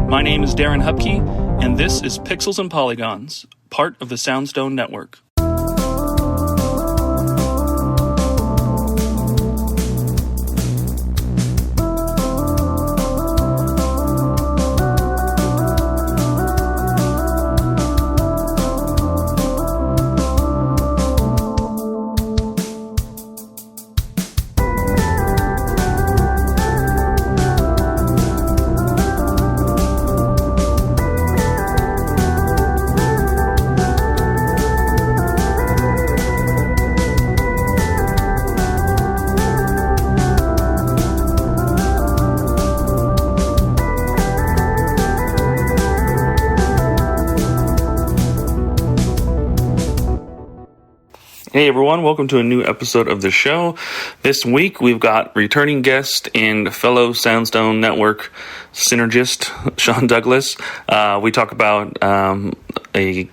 My name is Darren Hupke, and this is Pixels and Polygons, part of the Soundstone Network. Hey everyone, welcome to a new episode of the show. This week we've got returning guest and fellow Soundstone Network synergist, Sean Douglas. We talk about a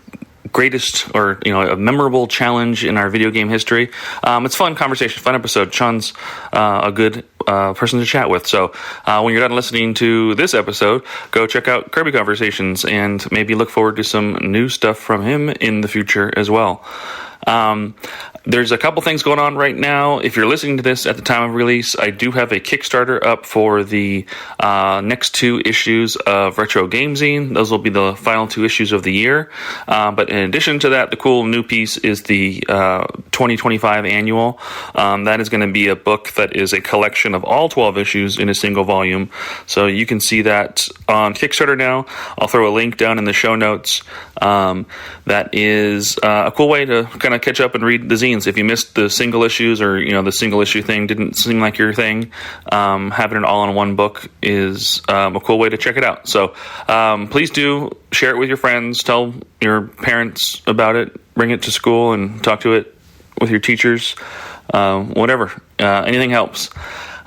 greatest or a memorable challenge in our video game history. It's fun conversation, fun episode. Sean's a good person to chat with. So when you're done listening to this episode, go check out Kirby Conversations and maybe look forward to some new stuff from him in the future as well. There's a couple things going on right now. If you're listening to this at the time of release, I do have a Kickstarter up for the next two issues of Retro Game Zine. Those will be the final two issues of the year. But in addition to that, the cool new piece is the 2025 annual. That is going to be a book that is a collection of all 12 issues in a single volume. So you can see that on Kickstarter now. I'll throw a link down in the show notes. That is a cool way to kind of catch up and read the zines. If you missed the single issues or, the single issue thing didn't seem like your thing, having it all in one book is a cool way to check it out. So please do share it with your friends, tell your parents about it, bring it to school and talk to it with your teachers, whatever. Anything helps.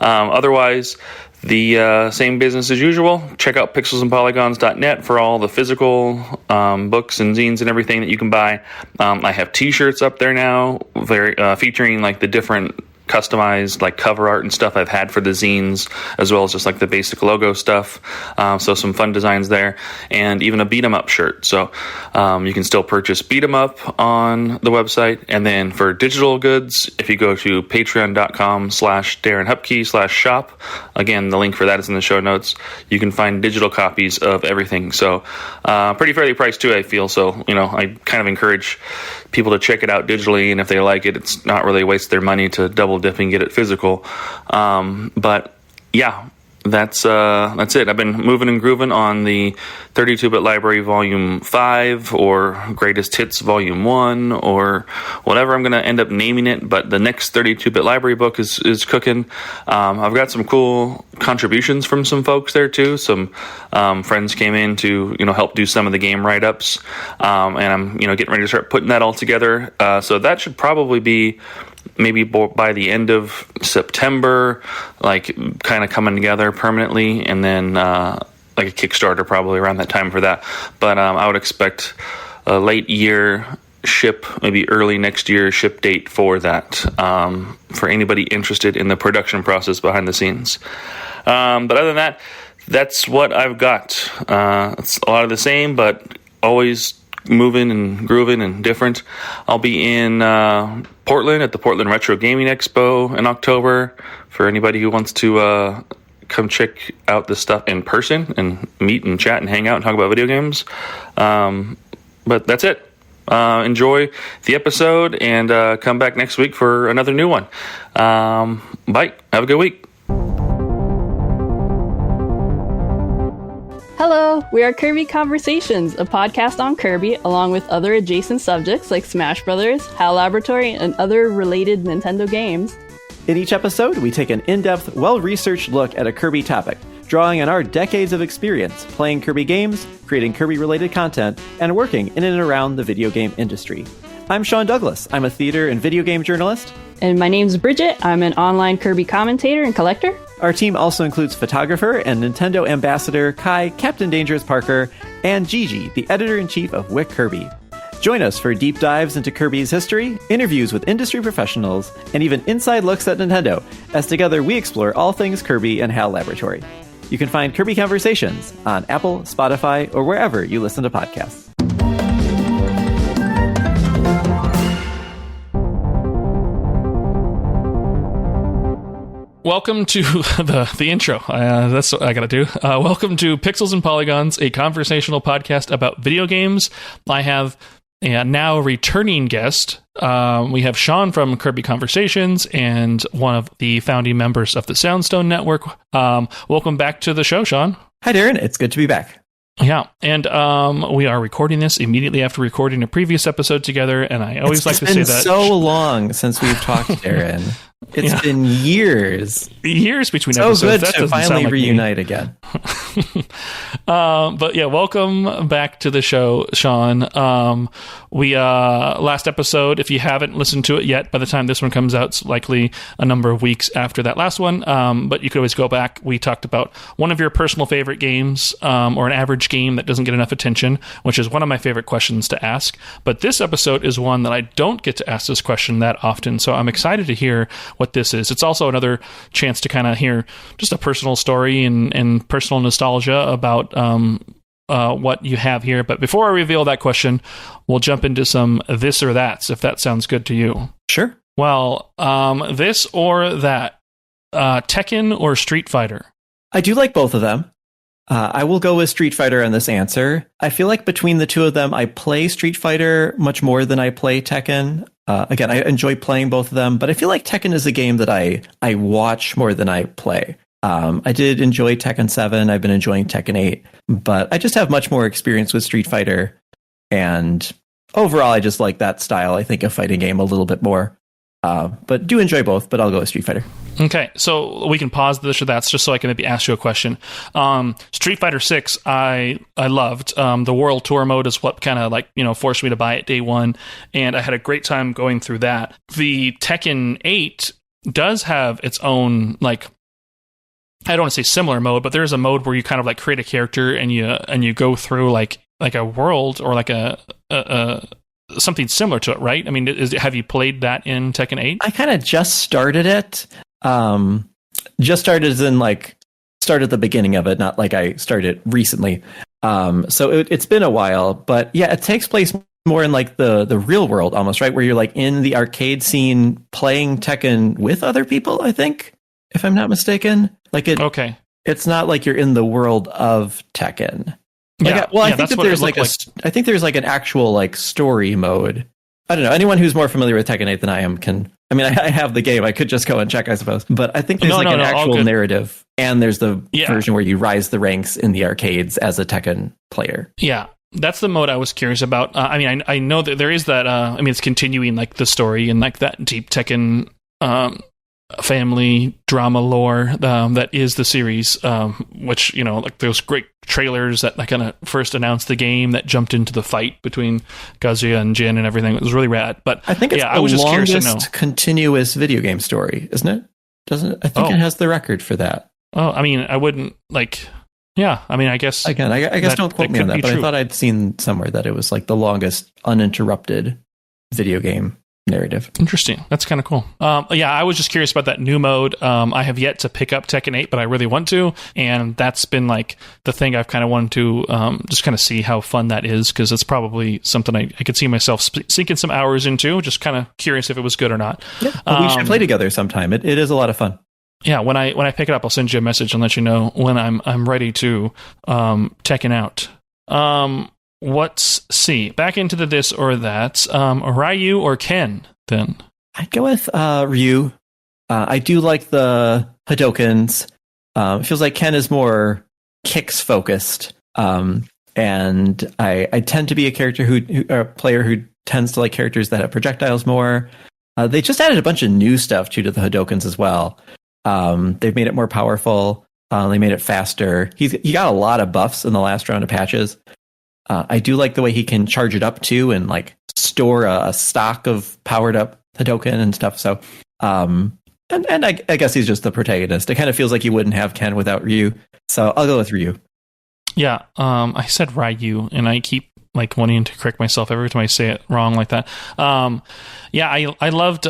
Otherwise, the same business as usual. Check out pixelsandpolygons.net for all the physical books and zines and everything that you can buy. I have t-shirts up there now, featuring like the different customized like cover art and stuff I've had for the zines, as well as just like the basic logo stuff. So some fun designs there, and even a beat 'em up shirt. So you can still purchase beat 'em up on the website. And then for digital goods, if you go to patreon.com/DarrenHupke/shop, again, the link for that is in the show notes. You can find digital copies of everything. So pretty fairly priced too, I feel. So, I kind of encourage people to check it out digitally, and if they like it, it's not really a waste of their money to double dip and get it physical. But yeah, that's it. I've been moving and grooving on the 32-bit Library Volume 5 or Greatest Hits Volume 1 or whatever I'm going to end up naming it, but the next 32-bit library book is cooking. I've got some cool contributions from some folks there too. Some friends came in to help do some of the game write-ups, and I'm getting ready to start putting that all together. So that should probably be maybe by the end of September, like kind of coming together permanently, and then like a Kickstarter probably around that time for that. But I would expect a late year ship, maybe early next year ship date for that, for anybody interested in the production process behind the scenes. But other than that, that's what I've got. It's a lot of the same, but always moving and grooving and different. I'll be in Portland at the Portland Retro Gaming Expo in October for anybody who wants to come check out this stuff in person and meet and chat and hang out and talk about video games. But that's it. Enjoy the episode and come back next week for another new one. Bye. Have a good week. Hello, we are Kirby Conversations, a podcast on Kirby, along with other adjacent subjects like Smash Brothers, HAL Laboratory, and other related Nintendo games. In each episode, we take an in-depth, well-researched look at a Kirby topic, drawing on our decades of experience playing Kirby games, creating Kirby-related content, and working in and around the video game industry. I'm Sean Douglas. I'm a theater and video game journalist. And my name's Bridget. I'm an online Kirby commentator and collector. Our team also includes photographer and Nintendo ambassador Kai Captain Dangerous Parker and Gigi, the editor-in-chief of Wick Kirby. Join us for deep dives into Kirby's history, interviews with industry professionals, and even inside looks at Nintendo, as together we explore all things Kirby and HAL Laboratory. You can find Kirby Conversations on Apple, Spotify, or wherever you listen to podcasts. Welcome to the intro. That's what I gotta do. Welcome to Pixels and Polygons, a conversational podcast about video games. I have a now returning guest. We have Sean from Kirby Conversations and one of the founding members of the Soundstone.network. Welcome back to the show, Sean. Hi, Darren. It's good to be back. Yeah, and we are recording this immediately after recording a previous episode together, and I always like to say that... It's been so long since we've talked, Darren. It's been years. Years between so episodes. So good that to finally like reunite again. But yeah, welcome back to the show, Sean. We last episode, if you haven't listened to it yet, by the time this one comes out, it's likely a number of weeks after that last one. But you could always go back. We talked about one of your personal favorite games, or an average game that doesn't get enough attention, which is one of my favorite questions to ask. But this episode is one that I don't get to ask this question that often, so I'm excited to hear what this is. It's also another chance to kind of hear just a personal story and personal nostalgia about what you have here. But before I reveal that question, we'll jump into some this or that's, if that sounds good to you. Sure. Well, this or that, Tekken or Street Fighter? I do like both of them. I will go with Street Fighter on this answer. I feel like between the two of them, I play Street Fighter much more than I play Tekken. Again, I enjoy playing both of them, but I feel like Tekken is a game that I watch more than I play. I did enjoy Tekken 7. I've been enjoying Tekken 8, but I just have much more experience with Street Fighter. And overall, I just like that style, I think, of fighting game a little bit more. But do enjoy both, but I'll go with Street Fighter. Okay, so we can pause this or that's just so I can maybe ask you a question. Street Fighter 6, I loved. The World Tour mode is what kind of forced me to buy it day one, and I had a great time going through that. The Tekken 8 does have its own, I don't want to say similar mode, but there's a mode where you kind of create a character and you go through like a world or like a something similar to it, right? I mean, have you played that in Tekken 8? I kind of just started it. Just started as in start at the beginning of it, not like I started recently. So it's been a while, but yeah, it takes place more in the real world almost, right? Where you're in the arcade scene playing Tekken with other people, I think, if I'm not mistaken. Okay. It's not like you're in the world of Tekken. I think that there's I think there's an actual story mode. I don't know. Anyone who's more familiar with Tekken 8 than I am can. I mean, I have the game. I could just go and check, I suppose. But I think there's an actual narrative, and there's the version where you rise the ranks in the arcades as a Tekken player. Yeah. That's the mode I was curious about. I know that there is that. It's continuing the story and that deep Tekken family drama lore that is the series, which those great trailers that kind of first announced the game that jumped into the fight between Kazuya and Jin and everything. It was really rad. But I think it's I was just curious to know. Continuous video game story, isn't it? Doesn't it? I think it has the record for that. Oh, I wouldn't Yeah, I guess again, I guess don't quote me on that, but true. I thought I'd seen somewhere that it was the longest uninterrupted video game narrative. Interesting. That's kind of cool. I was just curious about that new mode. I have yet to pick up Tekken 8, but I really want to, and that's been the thing I've kind of wanted to just kind of see how fun that is, because it's probably something I could see myself sinking some hours into. Just kind of curious if it was good or not. Yeah, we should play together sometime. It is a lot of fun. Yeah, when I pick it up, I'll send you a message and let you know when I'm ready to Tekken out. Let's see. Back into the this or that. Ryu or Ken, then? I'd go with Ryu. I do like the Hadokens. It feels like Ken is more kicks focused. And I tend to be a player who tends to like characters that have projectiles more. They just added a bunch of new stuff to the Hadokens as well. They've made it more powerful. They made it faster. He got a lot of buffs in the last round of patches. I do like the way he can charge it up too, and store a stock of powered up Hadoken and stuff. So, and I guess he's just the protagonist. It kind of feels like you wouldn't have Ken without Ryu. So I'll go with Ryu. Yeah, I said Ryu, and I keep wanting to correct myself every time I say it wrong like that. I loved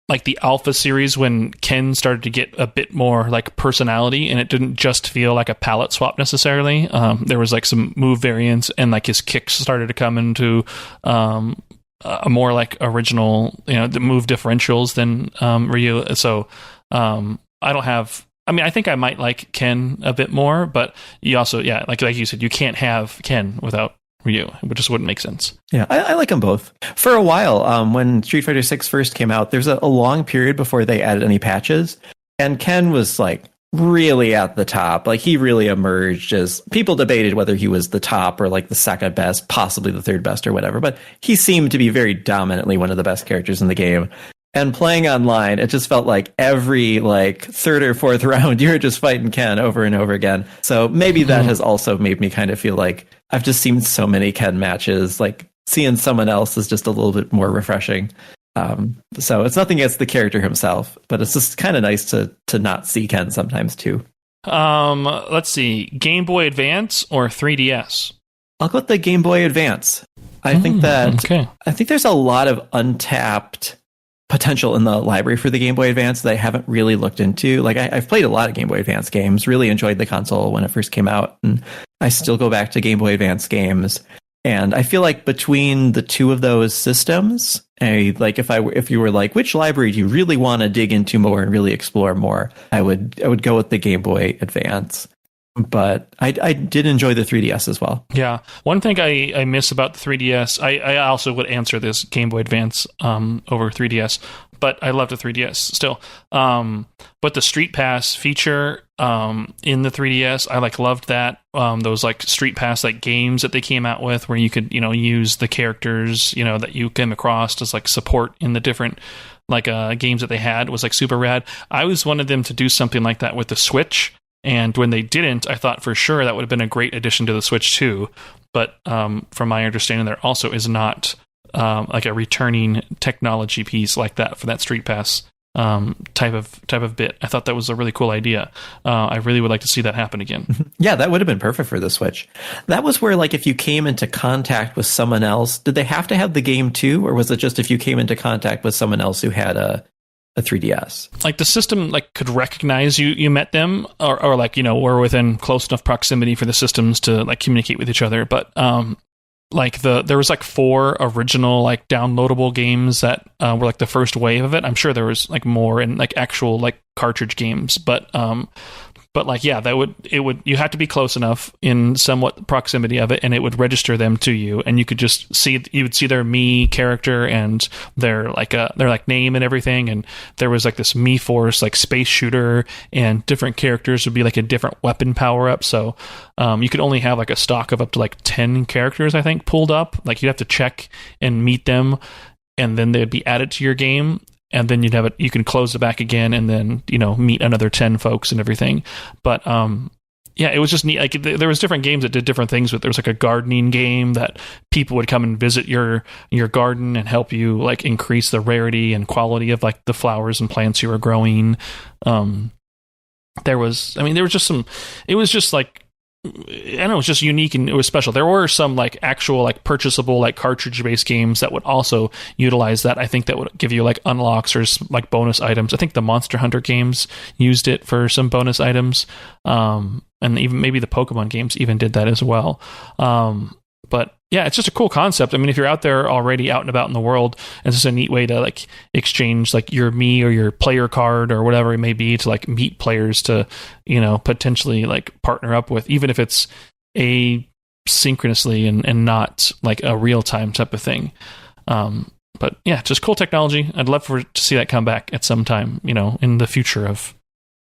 like the Alpha series when Ken started to get a bit more like personality, and it didn't just feel like a palette swap necessarily. There was like some move variants, and like his kicks started to come into a more like original, the move differentials than Ryu. So I don't have. I mean, I think I might like Ken a bit more, but you also, like you said, you can't have Ken without Ryu. It just wouldn't make sense. Yeah, I like them both. For a while, when Street Fighter 6 first came out, there's a long period before they added any patches, and Ken was like really at the top. Like he really emerged as, people debated whether he was the top or like the second best, possibly the third best or whatever, but he seemed to be very dominantly one of the best characters in the game. And playing online, it just felt like every like third or fourth round, you're just fighting Ken over and over again. So maybe that has also made me kind of feel like I've just seen so many Ken matches, like seeing someone else is just a little bit more refreshing. So it's nothing against the character himself, but it's just kind of nice to not see Ken sometimes too. Let's see, Game Boy Advance or 3DS? I'll go with the Game Boy Advance. I think there's a lot of untapped potential in the library for the Game Boy Advance that I haven't really looked into. Like I've played a lot of Game Boy Advance games, really enjoyed the console when it first came out, and I still go back to Game Boy Advance games. And I feel like between the two of those systems, like if you were like, which library do you really want to dig into more and really explore more, I would go with the Game Boy Advance. But I did enjoy the 3DS as well. Yeah. One thing I miss about the 3DS, I also would answer this Game Boy Advance over 3DS, but I love the 3DS still. But the Street Pass feature in the 3DS, I loved that. Those like Street Pass like games that they came out with where you could, use the characters, that you came across as like support in the different like games that they had was like super rad. I always wanted them to do something like that with the Switch. And when they didn't, I thought for sure that would have been a great addition to the Switch too. But from my understanding, there also is not like a returning technology piece like that for that Street Pass type of bit. I thought that was a really cool idea. I really would like to see that happen again. Yeah, that would have been perfect for the Switch. That was where, like, if you came into contact with someone else, did they have to have the game too, or was it just if you came into contact with someone else who had a 3DS? Like the system could recognize you met them or were within close enough proximity for the systems to like communicate with each other. But there was like 4 original like downloadable games that were like the first wave of it. I'm sure there was like more in like actual like cartridge games, but like, yeah, you had to be close enough in somewhat proximity of it, and it would register them to you, and you could just you would see their Mii character and their name and everything, and there was like this Mii Force like space shooter, and different characters would be like a different weapon power up. So you could only have like a stock of up to like 10 characters, I think, pulled up. Like you'd have to check and meet them, and then they'd be added to your game. And then you'd have it. You can close it back again, and then meet another 10 folks and everything. But yeah, it was just neat. Like there was different games that did different things. But there was like a gardening game that people would come and visit your garden and help you like increase the rarity and quality of like the flowers and plants you were growing. There was just some. It was just like. I don't know, it was just unique and it was special. There were some like actual like purchasable like cartridge-based games that would also utilize that. I think that would give you like unlocks or like bonus items. I think the Monster Hunter games used it for some bonus items, and even maybe the Pokemon games even did that as well. But yeah, it's just a cool concept. I mean, if you're out there already out and about in the world, it's just a neat way to like exchange like your Mii or your player card or whatever it may be to like meet players to, potentially like partner up with, even if it's asynchronously and not like a real time type of thing. But yeah, just cool technology. I'd love to see that come back at some time, in the future of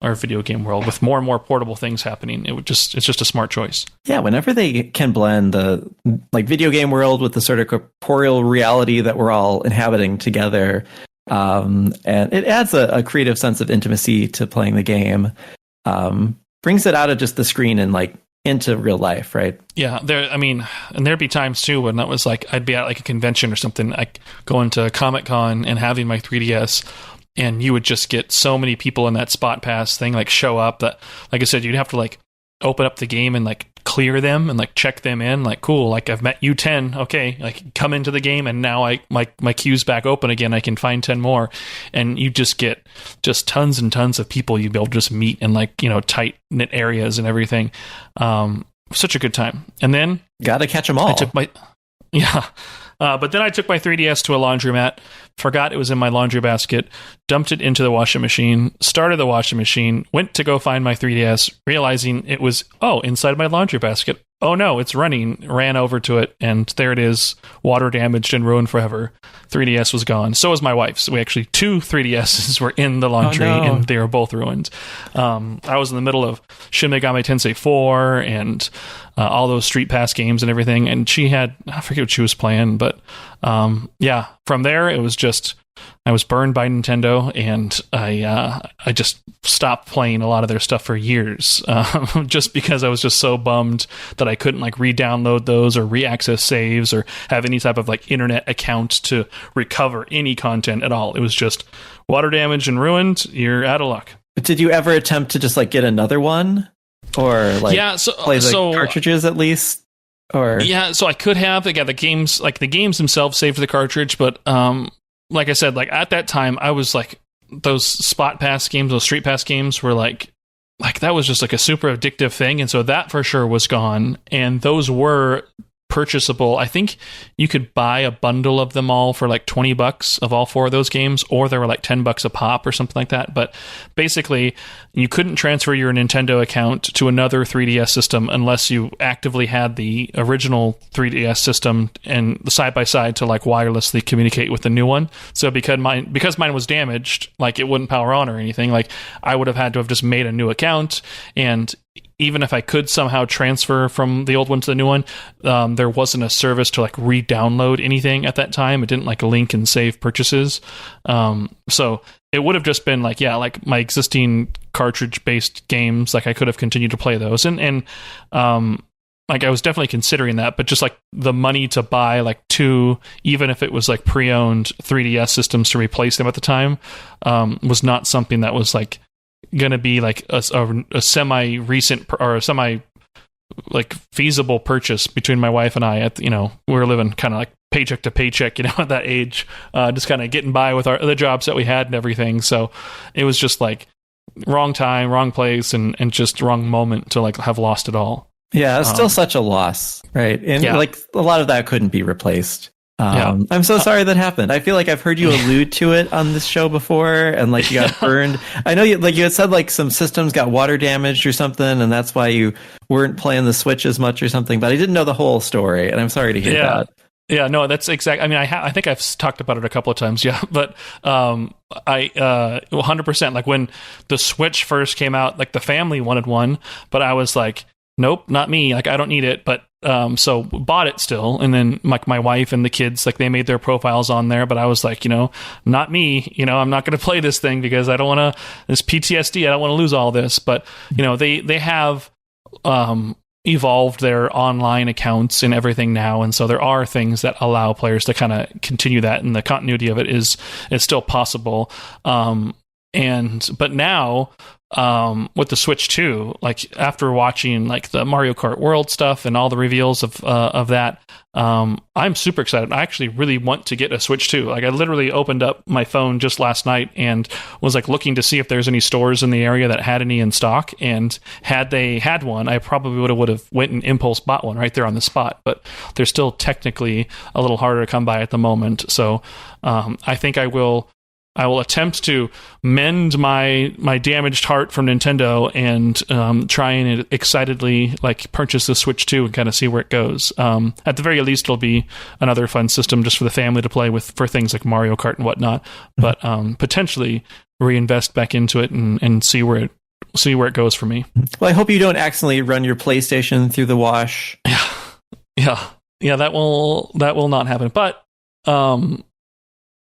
our video game world with more and more portable things happening. It's just a smart choice. Yeah, whenever they can blend the like video game world with the sort of corporeal reality that we're all inhabiting together, and it adds a creative sense of intimacy to playing the game, brings it out of just the screen and like into real life, right? Yeah, and there'd be times too when that was like I'd be at like a convention or something, like going to Comic-Con and having my 3DS. And you would just get so many people in that spot pass thing like show up that, like I said, you'd have to like open up the game and like clear them and like check them in, like, cool, like I've met you 10, okay, like come into the game, and now my queue's back open again, I can find 10 more. And you just get just tons and tons of people you'll be able to just meet in like, tight knit areas and everything. Such a good time. And then gotta catch them all. I took my but then I took my 3DS to a laundromat, forgot it was in my laundry basket, dumped it into the washing machine, started the washing machine, went to go find my 3DS, realizing it was, inside my laundry basket. Oh no, it's running. Ran over to it, and there it is, water damaged and ruined forever. 3DS was gone. So was my wife's. We actually, 2 3DSs were in the laundry, and they were both ruined. I was in the middle of Shin Megami Tensei 4 and all those Street Pass games and everything, and she had, I forget what she was playing, but from there it was just, I was burned by Nintendo, and I just stopped playing a lot of their stuff for years, just because I was just so bummed that I couldn't like re-download those or re-access saves or have any type of like internet account to recover any content at all. It was just water damaged and ruined. You're out of luck. But did you ever attempt to just like get another one, or like play the cartridges at least? Or so I could have the games themselves saved the cartridge, but like I said, like at that time, I was like, those spot pass games, those street pass games were like that was just like a super addictive thing. And so that for sure was gone. And those were purchasable. I think you could buy a bundle of them all for like $20 of all 4 of those games, or they were like $10 a pop or something like that. But basically, you couldn't transfer your Nintendo account to another 3DS system unless you actively had the original 3DS system and side by side to like wirelessly communicate with the new one. So because mine was damaged, like it wouldn't power on or anything, like I would have had to have just made a new account. And even if I could somehow transfer from the old one to the new one, there wasn't a service to like re-download anything at that time. It didn't like link and save purchases. So it would have just been like my existing cartridge-based games. Like I could have continued to play those, and like I was definitely considering that, but just like the money to buy like 2, even if it was like pre-owned 3DS systems to replace them at the time, was not something that was like going to be like a semi-recent or a semi like feasible purchase between my wife and I. At we were living kind of like paycheck to paycheck, at that age, just kind of getting by with the jobs that we had and everything. So it was just like wrong time, wrong place, and just wrong moment to like have lost it all. Yeah, it's still such a loss, right? And like a lot of that couldn't be replaced. I'm so sorry that happened. I feel like I've heard you allude to it on this show before, and like you got burned. I know you had said like some systems got water damaged or something, and that's why you weren't playing the Switch as much or something. But I didn't know the whole story, and I'm sorry to hear that. Yeah, no, that's exact. I mean, I think I've talked about it a couple of times. Yeah, but I 100%. Like when the Switch first came out, like the family wanted one, but I was like, nope, not me. Like I don't need it, but. So bought it still, and then like my wife and the kids, like they made their profiles on there, but I was like, not me, I'm not going to play this thing because I don't want to, this PTSD, I don't want to lose all this. But they have evolved their online accounts and everything now, and so there are things that allow players to kind of continue that, and the continuity of it is still possible. But now with the Switch 2, like after watching like the Mario Kart World stuff and all the reveals of that, I'm super excited. I actually really want to get a Switch 2. Like I literally opened up my phone just last night and was like looking to see if there's any stores in the area that had any in stock. And had they had one, I probably would have went and impulse bought one right there on the spot. But they're still technically a little harder to come by at the moment. So I think I will attempt to mend my damaged heart from Nintendo and try and excitedly like purchase the Switch 2 and kind of see where it goes. At the very least, it'll be another fun system just for the family to play with for things like Mario Kart and whatnot. But potentially reinvest back into it and see where it goes for me. Well, I hope you don't accidentally run your PlayStation through the wash. Yeah. That will not happen. But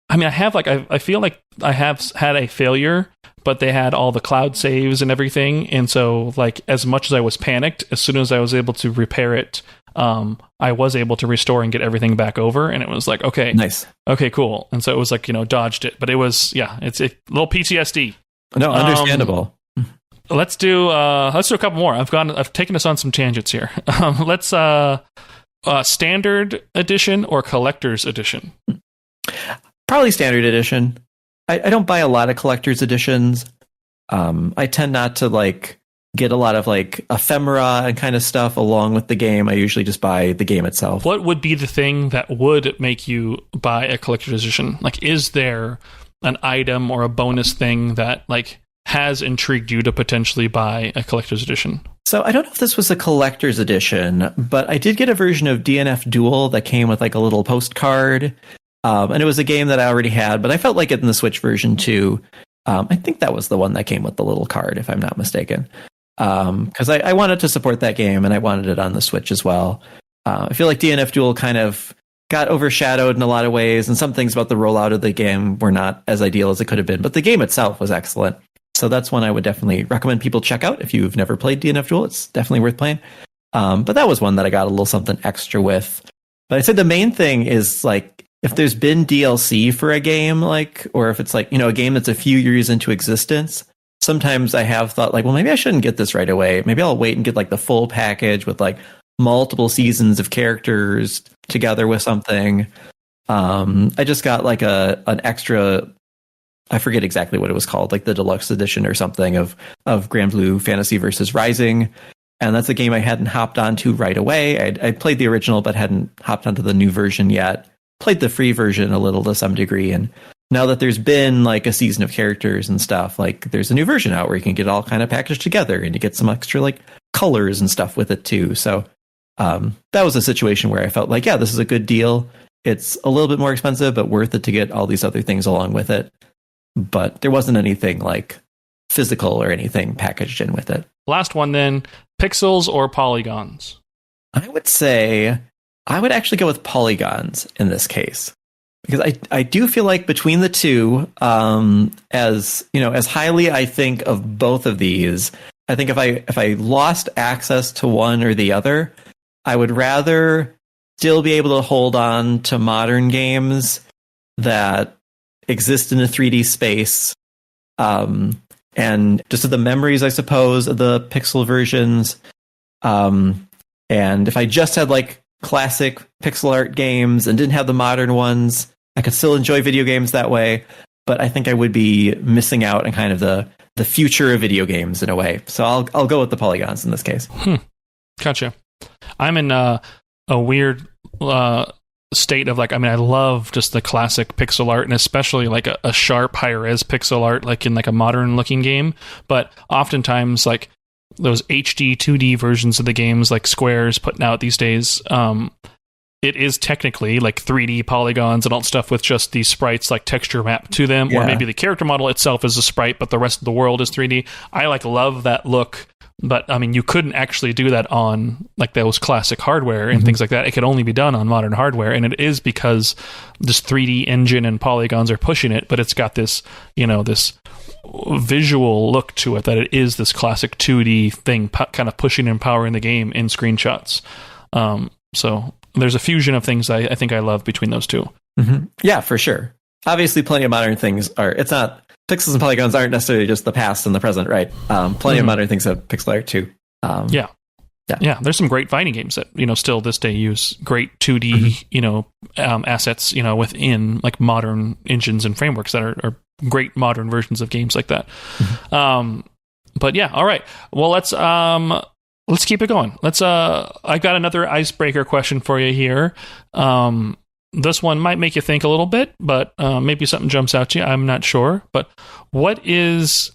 I mean, I feel like I have had a failure, but they had all the cloud saves and everything. And so, like, as much as I was panicked, as soon as I was able to repair it, I was able to restore and get everything back over. And it was like, okay, nice. Okay, cool. And so it was like, dodged it. But it was, it's a little PTSD. No, understandable. Let's do a couple more. I've taken us on some tangents here. Let's standard edition or collector's edition? Probably standard edition. I don't buy a lot of collector's editions. I tend not to like get a lot of like ephemera and kind of stuff along with the game. I usually just buy the game itself. What would be the thing that would make you buy a collector's edition? Like, is there an item or a bonus thing that like has intrigued you to potentially buy a collector's edition? So I don't know if this was a collector's edition, but I did get a version of DNF Duel that came with like a little postcard. And it was a game that I already had, but I felt like it in the Switch version too. I think that was the one that came with the little card, if I'm not mistaken. Because I wanted to support that game and I wanted it on the Switch as well. I feel like DNF Duel kind of got overshadowed in a lot of ways, and some things about the rollout of the game were not as ideal as it could have been, but the game itself was excellent. So that's one I would definitely recommend people check out. If you've never played DNF Duel, it's definitely worth playing. But that was one that I got a little something extra with. But I'd say the main thing is like, if there's been DLC for a game, like, or if it's like, you know, a game that's a few years into existence, sometimes I have thought like, well, maybe I shouldn't get this right away. Maybe I'll wait and get like the full package with like multiple seasons of characters together with something. I just got like an extra, I forget exactly what it was called, like the deluxe edition or something of Grand Blue Fantasy versus Rising. And that's a game I hadn't hopped onto right away. I played the original, but hadn't hopped onto the new version yet. Played the free version a little to some degree. And now that there's been like a season of characters and stuff, like there's a new version out where you can get all kind of packaged together and you get some extra like colors and stuff with it too. So that was a situation where I felt like, yeah, this is a good deal. It's a little bit more expensive, but worth it to get all these other things along with it. But there wasn't anything like physical or anything packaged in with it. Last one then, pixels or polygons? I would say I would actually go with polygons in this case. Because I do feel like between the two, as you know, as highly I think of both of these, I think if I lost access to one or the other, I would rather still be able to hold on to modern games that exist in a 3D space, and just the memories, I suppose, of the pixel versions. And if I just had like classic pixel art games and didn't have the modern ones, I could still enjoy video games that way, but I think I would be missing out on kind of the future of video games in a way. So I'll go with the polygons in this case. Gotcha. I'm in a weird state of like, I mean, I love just the classic pixel art, and especially like a sharp high res pixel art, like in like a modern looking game. But oftentimes like those HD 2D versions of the games like Square's putting out these days, it is technically like 3D polygons and all stuff with just these sprites like texture map to them, or maybe the character model itself is a sprite, but the rest of the world is 3D. I like love that look, but I mean, you couldn't actually do that on like those classic hardware and things like that. It could only be done on modern hardware, and it is because this 3D engine and polygons are pushing it, but it's got this, you know, this visual look to it that it is this classic 2D thing kind of pushing and powering the game in screenshots. So there's a fusion of things I think I love between those two. Mm-hmm. Yeah, for sure. Obviously, plenty of modern things it's not, pixels and polygons aren't necessarily just the past and the present, right? Plenty of modern things have pixel art too. Yeah, there's some great fighting games that, you know, still this day use great 2D, you know, assets, you know, within like modern engines and frameworks that are great modern versions of games like that. But yeah, all right. Well, let's keep it going. I got another icebreaker question for you here. This one might make you think a little bit, but maybe something jumps out to you. I'm not sure. But what is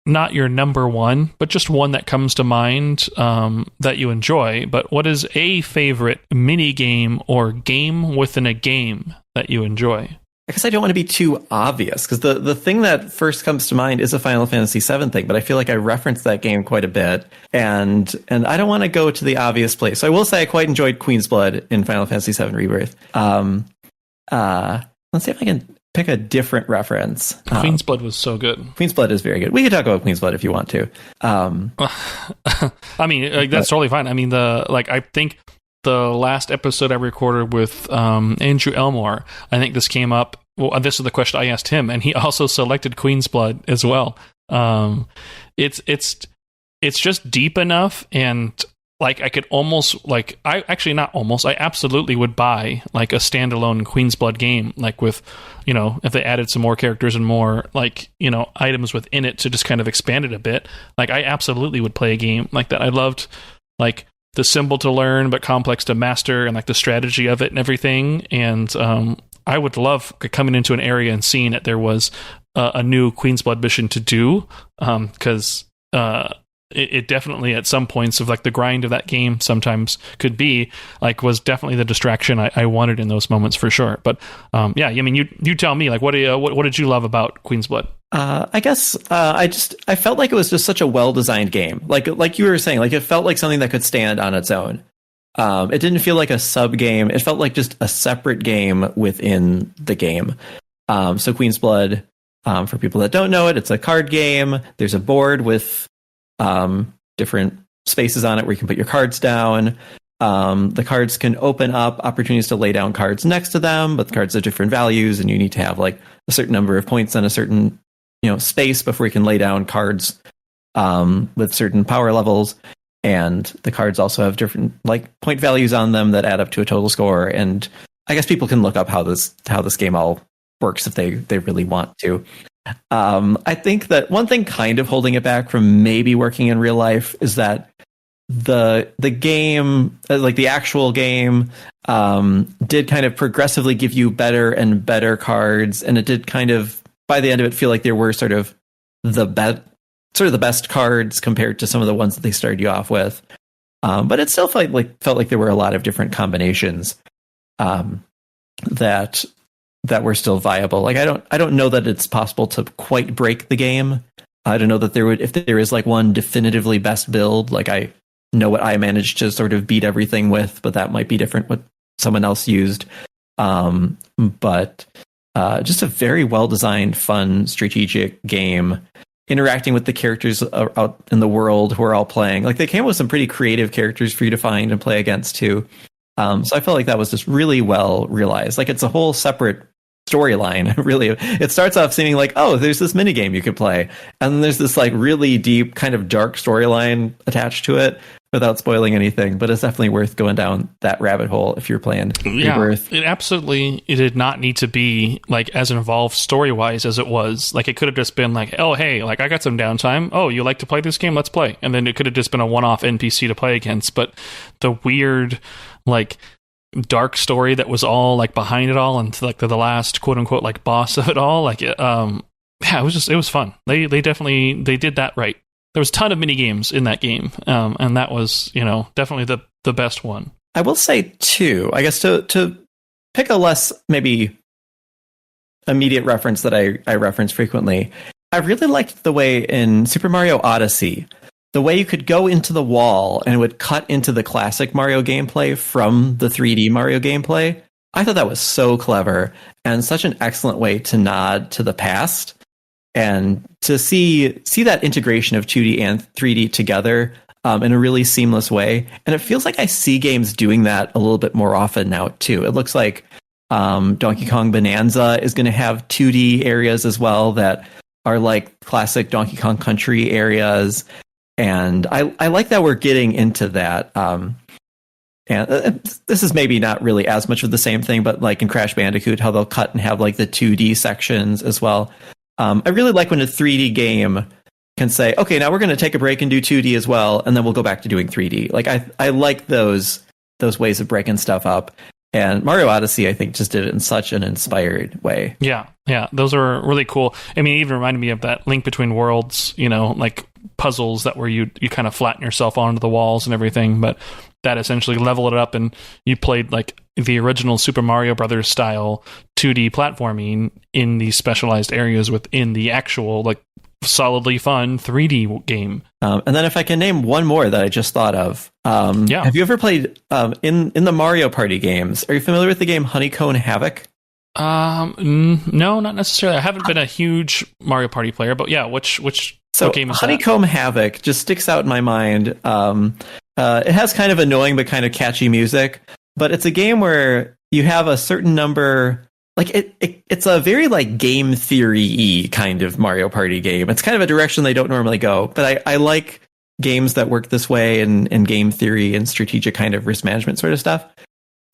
not your number one, but just one that comes to mind that you enjoy? But what is a favorite mini game or game within a game that you enjoy? I guess I don't want to be too obvious, because the thing that first comes to mind is a Final Fantasy VII thing, but I feel like I referenced that game quite a bit, and I don't want to go to the obvious place. So I will say I quite enjoyed Queen's Blood in Final Fantasy VII Rebirth. Let's see if I can pick a different reference. Queen's Blood was so good. Queen's Blood is very good. We could talk about Queen's Blood if you want to. I mean, that's totally fine. I mean, I think the last episode I recorded with Andrew Elmore, I think this came up. Well, this is the question I asked him, and he also selected Queen's Blood as well. it's just deep enough, and like I could almost like I absolutely would buy like a standalone Queen's Blood game, like with, you know, if they added some more characters and more like, you know, items within it to just kind of expand it a bit. Like I absolutely would play a game like that. I loved like the simple to learn but complex to master, and like the strategy of it and everything. And I would love coming into an area and seeing that there was a new Queen's Blood mission to do, because it definitely at some points of like the grind of that game sometimes could be like was definitely the distraction I wanted in those moments for sure. But yeah, I mean, you tell me, like what did you love about Queen's Blood? I guess I felt like it was just such a well-designed game. Like you were saying, like it felt like something that could stand on its own. It didn't feel like a sub game. It felt like just a separate game within the game. So Queen's Blood, for people that don't know it, it's a card game. There's a board with different spaces on it where you can put your cards down. The cards can open up opportunities to lay down cards next to them, but the cards have different values, and you need to have like a certain number of points and a certain, you know, space before you can lay down cards with certain power levels. And the cards also have different like point values on them that add up to a total score. And I guess people can look up how this game all works if they really want to. I think that one thing kind of holding it back from maybe working in real life is that the game, like the actual game, did kind of progressively give you better and better cards, and it did kind of by the end of it feel like there were sort of the best cards compared to some of the ones that they started you off with. But it still felt like there were a lot of different combinations that were still viable. Like I don't know that it's possible to quite break the game. I don't know that if there is like one definitively best build, like I know what I managed to sort of beat everything with, but that might be different what someone else used. But just a very well designed, fun, strategic game, interacting with the characters out in the world who are all playing. Like they came up with some pretty creative characters for you to find and play against too. So I felt like that was just really well realized. Like it's a whole separate storyline. Really, it starts off seeming like, oh, there's this mini game you could play, and then there's this like really deep kind of dark storyline attached to it without spoiling anything. But it's definitely worth going down that rabbit hole if you're playing Rebirth. It did not need to be like as involved story wise as it was. Like it could have just been like, oh hey, like I got some downtime, oh you like to play this game, let's play. And then it could have just been a one-off NPC to play against. But the weird like dark story that was all like behind it all, and like the last quote unquote like boss of it all, like it was fun. They did that right. There was a ton of mini games in that game, and that was, you know, definitely the best one. I will say too, I guess to pick a less maybe immediate reference that I reference frequently, I really liked the way in Super Mario Odyssey, the way you could go into the wall and it would cut into the classic Mario gameplay from the 3D Mario gameplay. I thought that was so clever and such an excellent way to nod to the past and to see that integration of 2D and 3D together in a really seamless way. And it feels like I see games doing that a little bit more often now too. It looks like Donkey Kong Bonanza is going to have 2D areas as well that are like classic Donkey Kong Country areas. And I like that we're getting into that. And this is maybe not really as much of the same thing, but like in Crash Bandicoot, how they'll cut and have like the 2D sections as well. I really like when a 3D game can say, okay, now we're going to take a break and do 2D as well, and then we'll go back to doing 3D. Like I like those ways of breaking stuff up. And Mario Odyssey, I think, just did it in such an inspired way. Yeah, those are really cool. I mean, it even reminded me of that Link Between Worlds, you know, like puzzles that where you kind of flatten yourself onto the walls and everything, but that essentially level it up and you played like the original Super Mario Brothers style 2D platforming in these specialized areas within the actual like solidly fun 3D game. And then if I can name one more that I just thought of, have you ever played in the Mario Party games? Are you familiar with the game Honeycomb Havoc? No, not necessarily. I haven't been a huge Mario Party player, but yeah, what game is Honeycomb that? Havoc just sticks out in my mind. It has kind of annoying but kind of catchy music, but it's a game where you have a certain number it's a very like game theory-y kind of Mario Party game. It's kind of a direction they don't normally go, but I like games that work this way and game theory and strategic kind of risk management sort of stuff.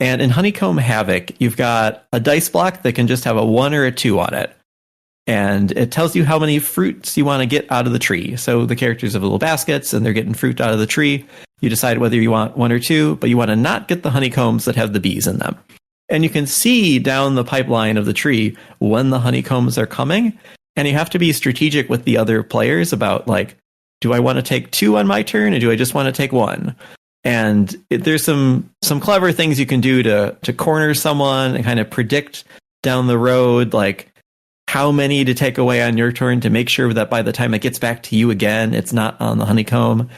And in Honeycomb Havoc, you've got a dice block that can just have a 1 or a 2 on it. And it tells you how many fruits you want to get out of the tree. So the characters have little baskets and they're getting fruit out of the tree. You decide whether you want 1 or 2, but you want to not get the honeycombs that have the bees in them. And you can see down the pipeline of the tree when the honeycombs are coming. And you have to be strategic with the other players about like, do I want to take 2 on my turn or do I just want to take 1? And there's some clever things you can do to corner someone and kind of predict down the road, like how many to take away on your turn to make sure that by the time it gets back to you again, it's not on the honeycomb.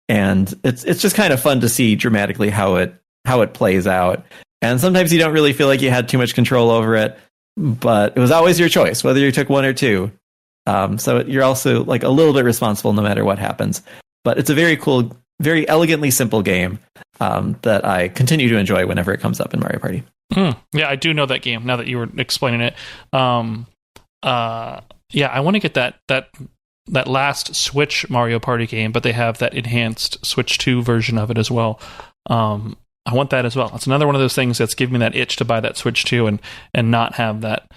And it's just kind of fun to see dramatically how it plays out. And sometimes you don't really feel like you had too much control over it, but it was always your choice, whether you took 1 or 2. So you're also like a little bit responsible no matter what happens. But it's a very cool, very elegantly simple game that I continue to enjoy whenever it comes up in Mario Party. Yeah, I do know that game now that you were explaining it. Yeah, I want to get that last Switch Mario Party game, but they have that enhanced Switch 2 version of it as well. I want that as well. It's another one of those things that's giving me that itch to buy that Switch 2 and not have that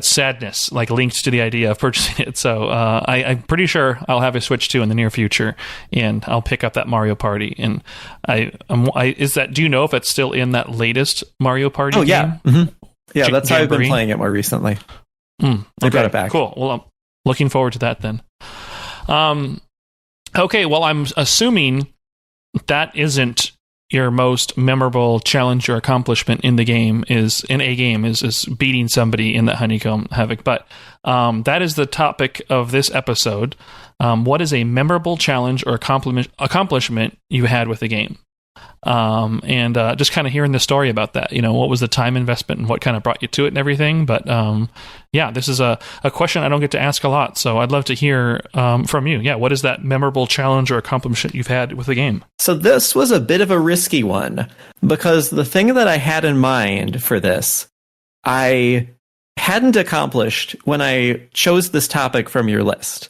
sadness like linked to the idea of purchasing it. So I'm pretty sure I'll have a Switch 2 in the near future, and I'll pick up that Mario Party. And do you know if it's still in that latest Mario Party game? Yeah. Mm-hmm. Yeah, that's how I've been playing it more recently. They brought it back. Cool. Well, I'm looking forward to that then. Okay, well, I'm assuming that isn't your most memorable challenge or accomplishment in a game is beating somebody in that Honeycomb Havoc. But that is the topic of this episode. What is a memorable challenge or accomplishment you had with the game? And just kind of hearing the story about that, what was the time investment and what kind of brought you to it and everything. But yeah, this is a question I don't get to ask a lot, so I'd love to hear from you. Yeah, what is that memorable challenge or accomplishment you've had with the game? So this was a bit of a risky one, because the thing that I had in mind for this, I hadn't accomplished when I chose this topic from your list.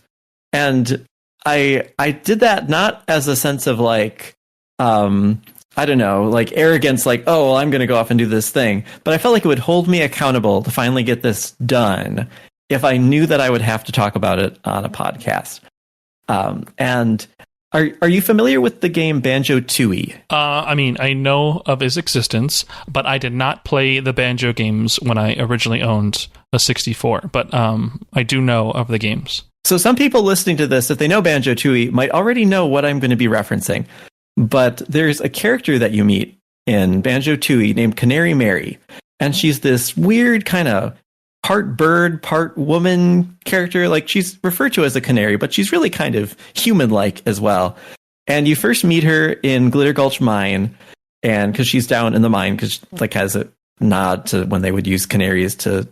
And I did that not as a sense of like, I don't know, like arrogance, like, oh, well, I'm going to go off and do this thing. But I felt like it would hold me accountable to finally get this done if I knew that I would have to talk about it on a podcast. And are you familiar with the game Banjo Tooie? I mean, I know of its existence, but I did not play the Banjo games when I originally owned a 64. But I do know of the games. So some people listening to this, if they know Banjo Tooie, might already know what I'm going to be referencing. But there's a character that you meet in Banjo Tooie named Canary Mary. And she's this weird kind of part bird, part woman character. Like, she's referred to as a canary, but she's really kind of human-like as well. And you first meet her in Glitter Gulch Mine, and because she's down in the mine, because like has a nod to when they would use canaries to,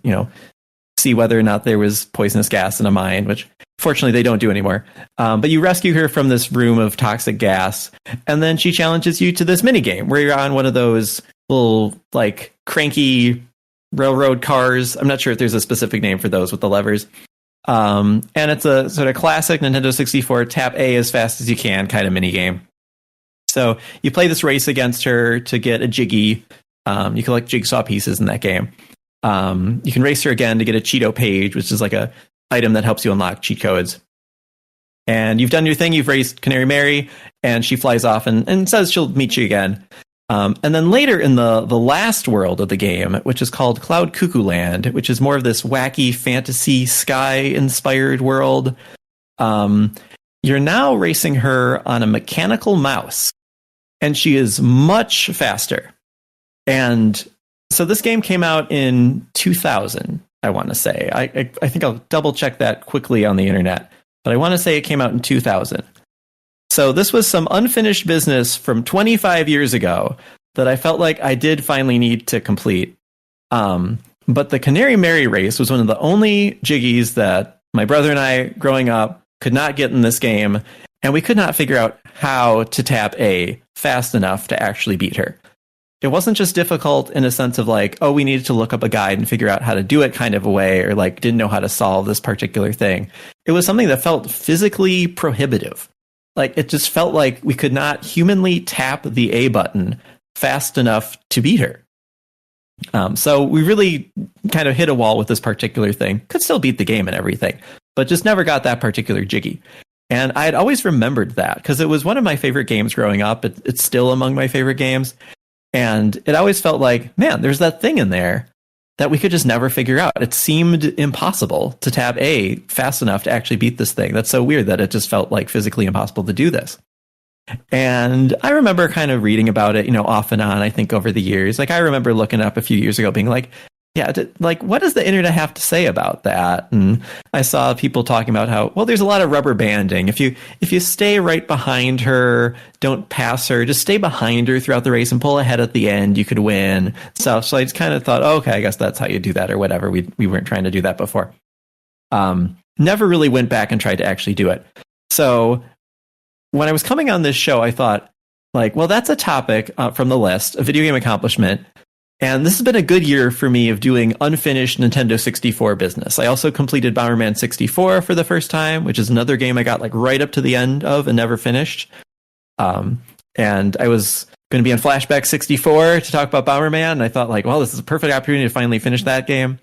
see whether or not there was poisonous gas in a mine, which fortunately they don't do anymore. But you rescue her from this room of toxic gas, and then she challenges you to this mini game where you're on one of those little like cranky railroad cars. I'm not sure if there's a specific name for those with the levers. And it's a sort of classic Nintendo 64 tap A as fast as you can kind of mini game. So you play this race against her to get a Jiggy. You collect jigsaw pieces in that game. You can race her again to get a Cheeto page, which is like a item that helps you unlock cheat codes. And you've done your thing. You've raced Canary Mary, and she flies off and says she'll meet you again. And then later in the last world of the game, which is called Cloud Cuckoo Land, which is more of this wacky fantasy sky-inspired world, you're now racing her on a mechanical mouse, and she is much faster. And so this game came out in 2000, I want to say. I think I'll double check that quickly on the internet, but I want to say it came out in 2000. So this was some unfinished business from 25 years ago that I felt like I did finally need to complete. But the Canary Mary race was one of the only jiggies that my brother and I, growing up, could not get in this game, and we could not figure out how to tap A fast enough to actually beat her. it wasn't just difficult in a sense of like, oh, we needed to look up a guide and figure out how to do it kind of a way, or like didn't know how to solve this particular thing. It was something that felt physically prohibitive. Like it just felt like we could not humanly tap the A button fast enough to beat her. So we really kind of hit a wall with this particular thing. Could still beat the game and everything, but just never got that particular jiggy. And I had always remembered that because it was one of my favorite games growing up. It's still among my favorite games. And it always felt like, man, there's that thing in there that we could just never figure out. It seemed impossible to tap A fast enough to actually beat this thing. That's so weird that it just felt like physically impossible to do this. And I remember kind of reading about it, off and on, I think over the years. Like I remember looking up a few years ago being like, yeah, like what does the internet have to say about that? And I saw people talking about how, well, there's a lot of rubber banding. If you stay right behind her, don't pass her, just stay behind her throughout the race and pull ahead at the end, you could win. So I just kind of thought, oh, okay, I guess that's how you do that or whatever. We weren't trying to do that before. Never really went back and tried to actually do it. So when I was coming on this show, I thought, like, well, that's a topic from the list, a video game accomplishment. And this has been a good year for me of doing unfinished Nintendo 64 business. I also completed Bomberman 64 for the first time, which is another game I got like right up to the end of and never finished. And I was going to be on Flashback 64 to talk about Bomberman. And I thought like, well, this is a perfect opportunity to finally finish that game.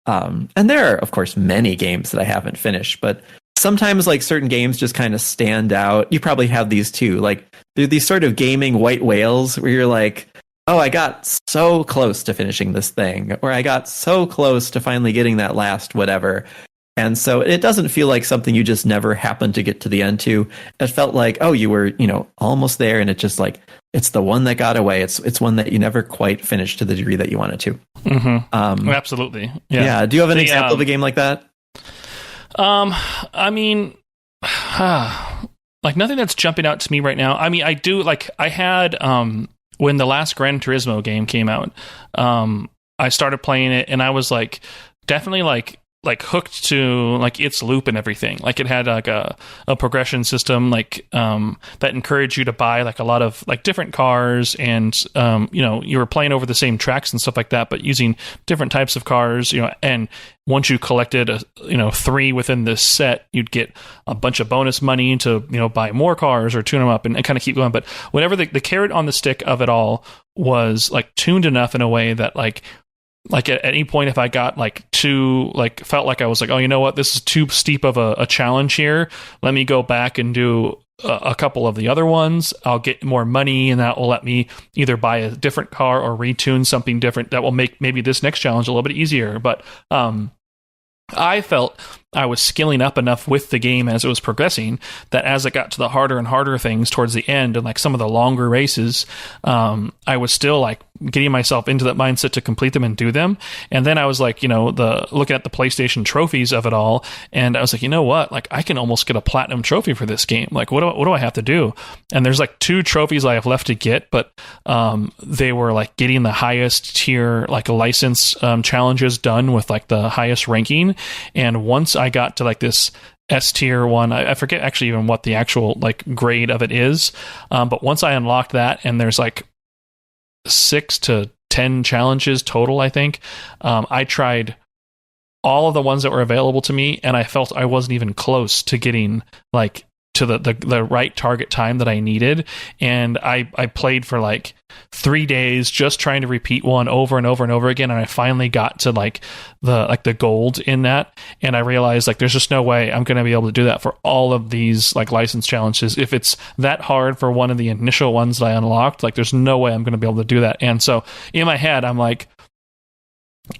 And there are, of course, many games that I haven't finished, but sometimes like certain games just kind of stand out. You probably have these too. Like they're these sort of gaming white whales where you're like, oh, I got so close to finishing this thing, or I got so close to finally getting that last whatever. And so it doesn't feel like something you just never happened to get to the end to. It felt like, oh, you were, almost there. And it just like, it's the one that got away. It's one that you never quite finished to the degree that you wanted to. Mm-hmm. Absolutely. Yeah. Do you have an example of a game like that? I mean, like nothing that's jumping out to me right now. I mean, I do like I had, when the last Gran Turismo game came out, I started playing it and I was like, definitely like hooked to like its loop and everything. Like it had like a progression system, like, that encouraged you to buy like a lot of like different cars and, you were playing over the same tracks and stuff like that, but using different types of cars, and once you collected 3 within this set, you'd get a bunch of bonus money to, buy more cars or tune them up and kind of keep going. But whenever the carrot on the stick of it all was like tuned enough in a way that like at any point, if I got like too, like felt like I was like, oh, you know what, this is too steep of a challenge here. Let me go back and do a couple of the other ones. I'll get more money and that will let me either buy a different car or retune something different that will make maybe this next challenge a little bit easier. But, I felt I was skilling up enough with the game as it was progressing that as it got to the harder and harder things towards the end and like some of the longer races, I was still like getting myself into that mindset to complete them and do them. And then I was like, looking at the PlayStation trophies of it all. And I was like, you know what? Like I can almost get a platinum trophy for this game. Like what do I have to do? And there's like 2 trophies I have left to get, but they were like getting the highest tier, like license challenges done with like the highest ranking. And once I got to like this S tier one, I forget actually even what the actual like grade of it is. But once I unlocked that, and there's like 6 to 10 challenges total, I think. I tried all of the ones that were available to me, and I felt I wasn't even close to getting like to the right target time that I needed. And I played for like 3 days just trying to repeat one over and over and over again, and I finally got to like the gold in that, and I realized like there's just no way I'm going to be able to do that for all of these like license challenges. If it's that hard for one of the initial ones that I unlocked, like there's no way I'm going to be able to do that. And so in my head I'm like,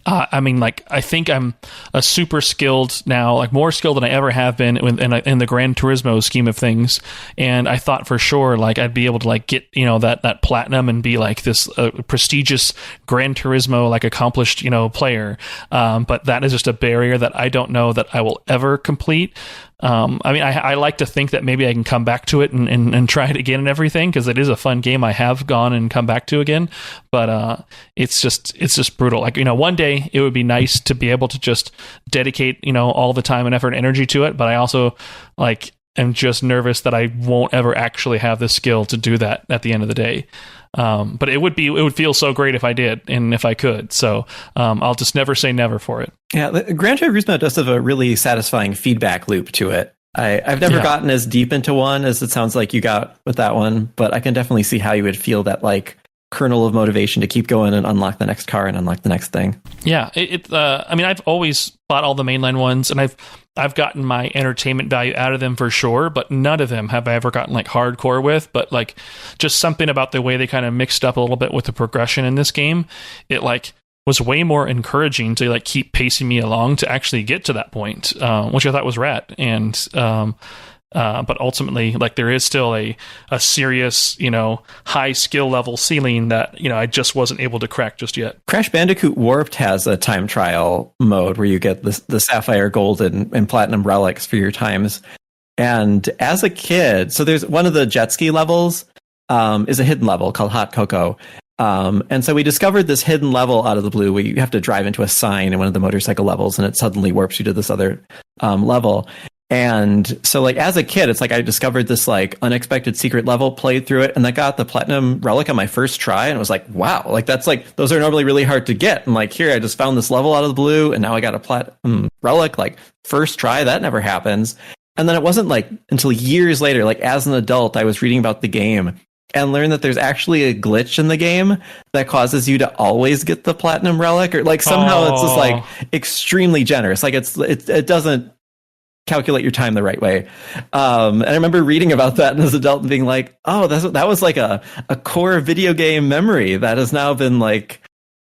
I think I'm a super skilled now, like more skilled than I ever have been in the Gran Turismo scheme of things. And I thought for sure, like I'd be able to like get, that platinum and be like this prestigious Gran Turismo, like accomplished, player. But that is just a barrier that I don't know that I will ever complete. I like to think that maybe I can come back to it and try it again and everything, because it is a fun game I have gone and come back to again. But it's just brutal. Like, one day it would be nice to be able to just dedicate, all the time and effort and energy to it. But I also like am just nervous that I won't ever actually have the skill to do that at the end of the day. But it would feel so great if I did and if I could. So I'll just never say never for it. Yeah, Gran Turismo does have a really satisfying feedback loop to it. I've never gotten as deep into one as it sounds like you got with that one, but I can definitely see how you would feel that like kernel of motivation to keep going and unlock the next car and unlock the next thing. Yeah, I mean, I've always bought all the mainline ones, and I've gotten my entertainment value out of them for sure, but none of them have I ever gotten like hardcore with. But like, just something about the way they kind of mixed up a little bit with the progression in this game, it like was way more encouraging to like keep pacing me along to actually get to that point, which I thought was rad. And but ultimately, like, there is still a serious, high skill level ceiling that, I just wasn't able to crack just yet. Crash Bandicoot Warped has a time trial mode where you get the Sapphire, Gold, and Platinum relics for your times. And as a kid, so there's one of the jet ski levels is a hidden level called Hot Cocoa. And so we discovered this hidden level out of the blue where you have to drive into a sign in one of the motorcycle levels, and it suddenly warps you to this other level. And so, like, as a kid, it's like I discovered this like unexpected secret level, played through it, and I got the platinum relic on my first try, and it was like, wow, like that's like those are normally really hard to get. And like here, I just found this level out of the blue, and now I got a platinum relic, like first try. That never happens. And then it wasn't like until years later, like as an adult, I was reading about the game and learned that there's actually a glitch in the game that causes you to always get the platinum relic, or like somehow it's just like extremely generous. Like it doesn't calculate your time the right way. And I remember reading about that as an adult and being like, oh, that was like a core video game memory that has now been like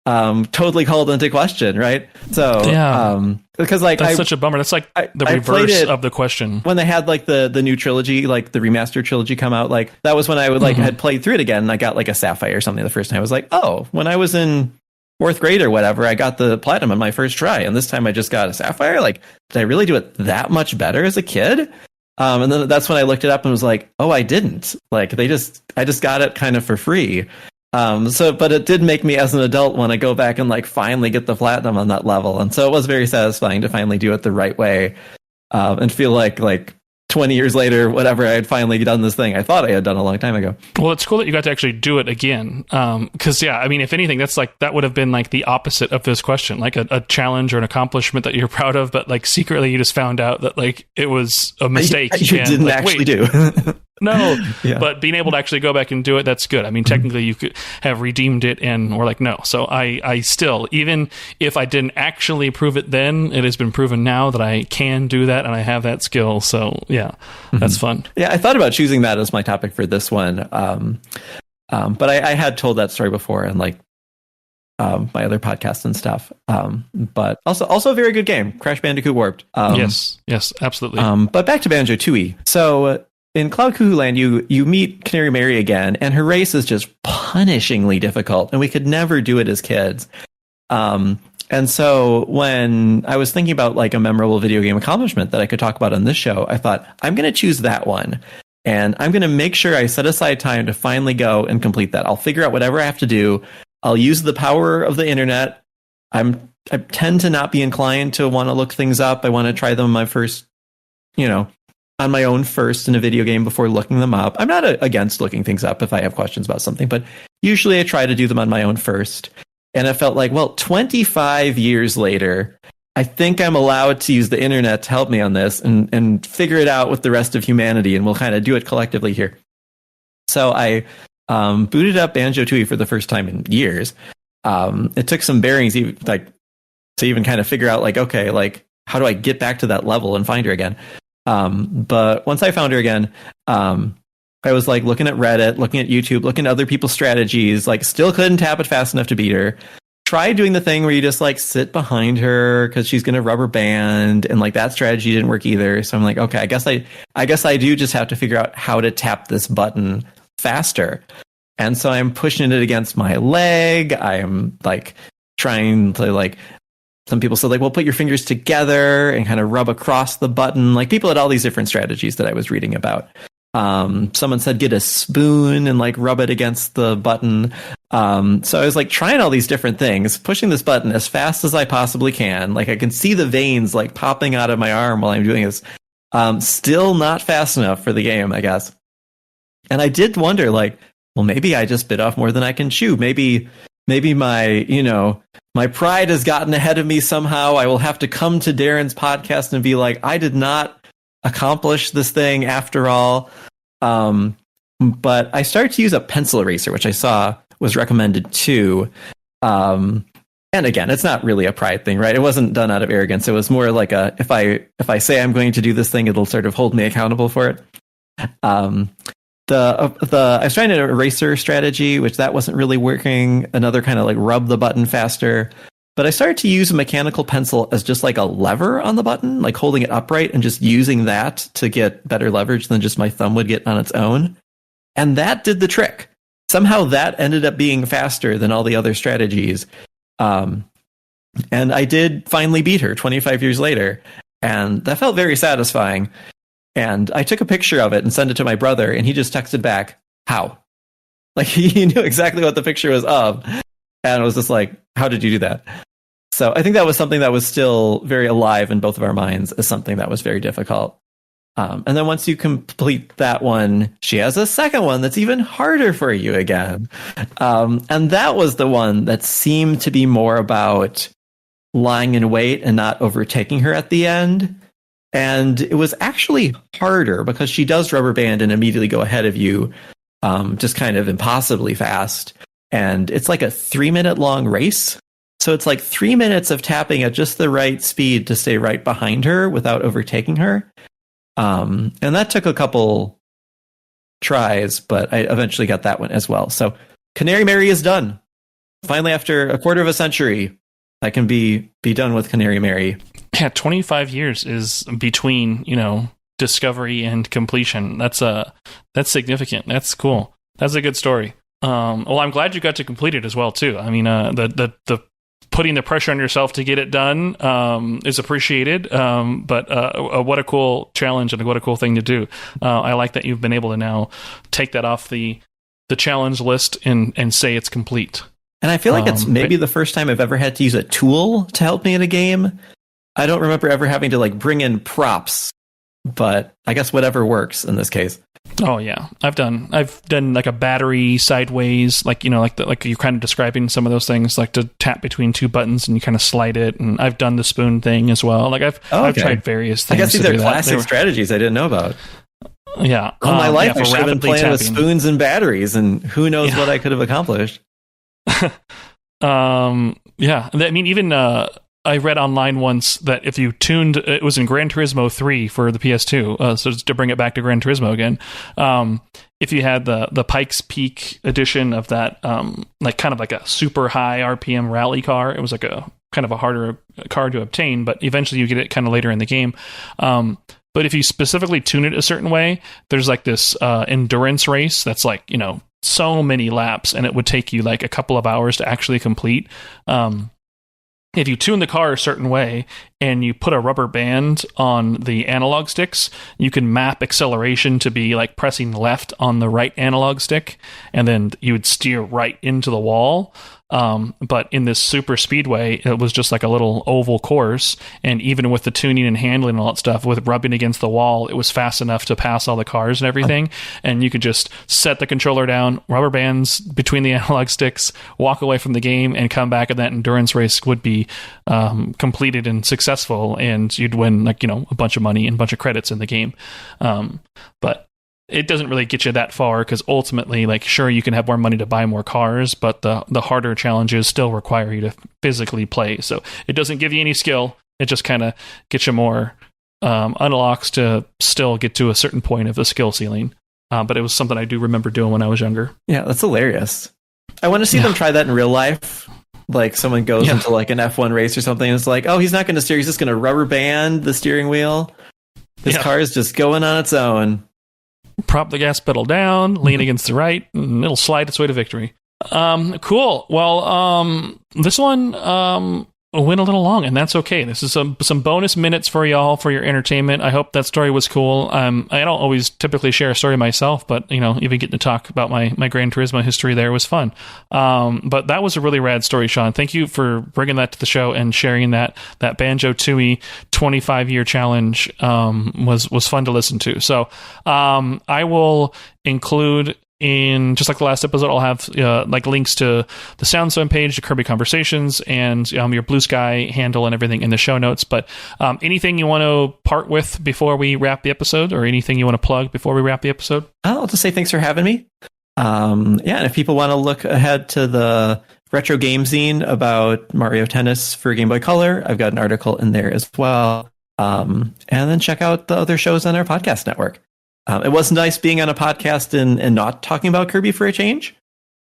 totally called into question, right? So yeah, because like that's such a bummer. That's like the reverse of the question. When they had like the new trilogy, like the remastered trilogy come out, like that was when I would like had played through it again, and I got like a Sapphire or something the first time. I was like, oh, when I was in fourth grade or whatever, I got the platinum on my first try, and this time I just got a Sapphire. Like, did I really do it that much better as a kid? And then that's when I looked it up and was like, oh, I didn't. Like, I just got it kind of for free. But it did make me as an adult want to go back and like finally get the platinum on that level. And so it was very satisfying to finally do it the right way, and feel like 20 years later, whatever, I had finally done this thing I thought I had done a long time ago. Well, it's cool that you got to actually do it again. Because, yeah, I mean, if anything, that would have been like the opposite of this question, like a challenge or an accomplishment that you're proud of, but like secretly you just found out that like it was a mistake. You didn't actually do. No, yeah. But being able to actually go back and do it, that's good. I mean, technically you could have redeemed it, and we're like, no. So I still, even if I didn't actually prove it then, it has been proven now that I can do that and I have that skill. So yeah, that's fun. Yeah, I thought about choosing that as my topic for this one. But I had told that story before in like my other podcasts and stuff. But also a very good game, Crash Bandicoot Warped. Yes, absolutely. But back to Banjo Tooie. So in Cloud Cuckoo Land, you meet Canary Mary again, and her race is just punishingly difficult, and we could never do it as kids. And so when I was thinking about like a memorable video game accomplishment that I could talk about on this show, I thought, I'm going to choose that one. And I'm going to make sure I set aside time to finally go and complete that. I'll figure out whatever I have to do. I'll use the power of the internet. I tend to not be inclined to want to look things up. I want to try them on my first, on my own first in a video game before looking them up. I'm not against looking things up if I have questions about something, but usually I try to do them on my own first. And I felt like, well, 25 years later, I think I'm allowed to use the internet to help me on this and figure it out with the rest of humanity, and we'll kind of do it collectively here. So I booted up Banjo Tooie for the first time in years. It took some bearings to even kind of figure out like, okay, like how do I get back to that level and find her again? But once I found her again, I was like looking at Reddit, looking at YouTube, looking at other people's strategies, like still couldn't tap it fast enough to beat her. Tried doing the thing where you just like sit behind her because she's going to rubber band, and like that strategy didn't work either. So I'm like, okay, I guess I do just have to figure out how to tap this button faster. And so I'm pushing it against my leg. I'm like trying to like, some people said like, well, put your fingers together and kind of rub across the button. Like people had all these different strategies that I was reading about. Someone said get a spoon and like rub it against the button. So I was like trying all these different things, pushing this button as fast as I possibly can. Like I can see the veins like popping out of my arm while I'm doing this. Still not fast enough for the game, I guess. And I did wonder, like, well, maybe I just bit off more than I can chew. Maybe my pride has gotten ahead of me somehow. I will have to come to Darren's podcast and be like, I did not accomplish this thing after all. But I started to use a pencil eraser, which I saw was recommended too. And again, it's not really a pride thing, right? It wasn't done out of arrogance. It was more like if I say I'm going to do this thing, it'll sort of hold me accountable for it. I was trying an eraser strategy, which that wasn't really working. Another kind of like rub the button faster. But I started to use a mechanical pencil as just like a lever on the button, like holding it upright and just using that to get better leverage than just my thumb would get on its own. And that did the trick. Somehow that ended up being faster than all the other strategies. And I did finally beat her 25 years later. And that felt very satisfying. And I took a picture of it and sent it to my brother, and he just texted back, how? Like, he knew exactly what the picture was of. And it was just like, how did you do that? So I think that was something that was still very alive in both of our minds as something that was very difficult. And then once you complete that one, she has a second one that's even harder for you again. And that was the one that seemed to be more about lying in wait and not overtaking her at the end. And it was actually harder because she does rubber band and immediately go ahead of you, just kind of impossibly fast. And it's like a 3-minute long race. So it's like 3 minutes of tapping at just the right speed to stay right behind her without overtaking her. And that took a couple tries, but I eventually got that one as well. So Canary Mary is done. Finally, after a quarter of a century, I can be done with Canary Mary. Yeah, 25 years is between, discovery and completion. That's significant. That's cool. That's a good story. Well, I'm glad you got to complete it as well too. I mean, the putting the pressure on yourself to get it done is appreciated. But what a cool challenge and what a cool thing to do. I like that you've been able to now take that off the challenge list and say it's complete. And I feel like it's maybe the first time I've ever had to use a tool to help me in a game. I don't remember ever having to like bring in props, but I guess whatever works in this case. Oh yeah, I've done like a battery sideways, like like you're kind of describing some of those things, like to tap between two buttons and you kind of slide it. And I've done the spoon thing as well. Like I've tried various things. I guess these are classic strategies I didn't know about. Yeah, all my life I should have been playing with spoons and batteries, and who knows what I could have accomplished. Yeah, I mean, even I read online once that if you tuned, it was in Gran Turismo 3 for the PS2, so to bring it back to Gran Turismo again, if you had the Pikes Peak edition of that, like kind of like a super high RPM rally car, it was like a kind of a harder car to obtain, but eventually you get it kind of later in the game. But if you specifically tune it a certain way, there's like this endurance race that's like, so many laps, and it would take you like a couple of hours to actually complete. If you tune the car a certain way and you put a rubber band on the analog sticks, you can map acceleration to be like pressing left on the right analog stick, and then you would steer right into the wall. But in this super speedway, it was just like a little oval course. And even with the tuning and handling and all that stuff, with rubbing against the wall, it was fast enough to pass all the cars and everything. And you could just set the controller down, rubber bands between the analog sticks, walk away from the game and come back, and that endurance race would be completed and successful. And you'd win like, a bunch of money and a bunch of credits in the game. But it doesn't really get you that far, because ultimately, like, sure, you can have more money to buy more cars, but the harder challenges still require you to physically play. So it doesn't give you any skill. It just kind of gets you more unlocks to still get to a certain point of the skill ceiling. But it was something I do remember doing when I was younger. Yeah, that's hilarious. I want to see them try that in real life. Like someone goes into like an F1 race or something, and it's like, oh, he's not going to steer. He's just going to rubber band the steering wheel. This car is just going on its own. Prop the gas pedal down, lean against the right, and it'll slide its way to victory. Cool. Well, this one went a little long, and that's okay. This is some bonus minutes for y'all for your entertainment. I hope that story was cool. I don't always typically share a story myself, but even getting to talk about my Gran Turismo history there was fun. But that was a really rad story, Sean. Thank you for bringing that to the show and sharing that Banjo Tooie 25-year challenge was fun to listen to. So I will include in just like the last episode, I'll have like links to the Soundstone page, to Kirby Conversations, and your Blue Sky handle and everything in the show notes. But anything you want to part with before we wrap the episode, or anything you want to plug before we wrap the episode? I'll just say thanks for having me. And if people want to look ahead to the retro game zine about Mario Tennis for Game Boy Color, I've got an article in there as well. And then check out the other shows on our podcast network. It was nice being on a podcast and not talking about Kirby for a change.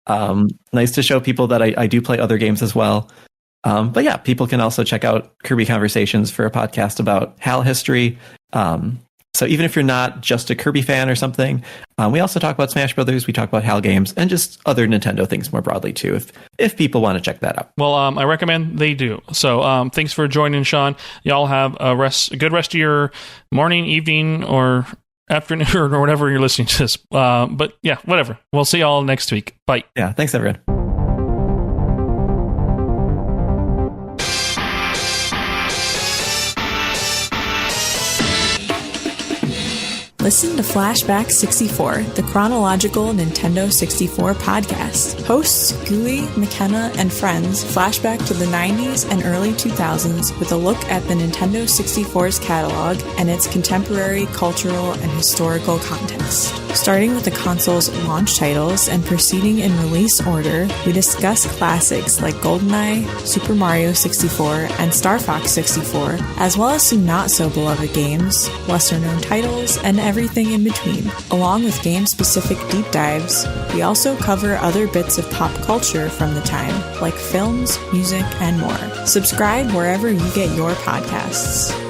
Nice to show people that I do play other games as well. But yeah, people can also check out Kirby Conversations for a podcast about HAL history. So even if you're not just a Kirby fan or something, we also talk about Smash Brothers, we talk about HAL games, and just other Nintendo things more broadly too, if people want to check that out. Well, I recommend they do. So thanks for joining, Sean. Y'all have a good rest of your morning, evening, or afternoon, or whatever you're listening to this. But yeah, whatever. We'll see y'all next week. Bye. Yeah, thanks everyone. Listen to Flashback 64, the chronological Nintendo 64 podcast. Hosts Gooey, McKenna, and friends flashback to the 90s and early 2000s with a look at the Nintendo 64's catalog and its contemporary cultural and historical context. Starting with the console's launch titles and proceeding in release order, we discuss classics like GoldenEye, Super Mario 64, and Star Fox 64, as well as some not-so-beloved games, lesser-known titles, and everything in between. Along with game-specific deep dives, we also cover other bits of pop culture from the time, like films, music, and more. Subscribe wherever you get your podcasts.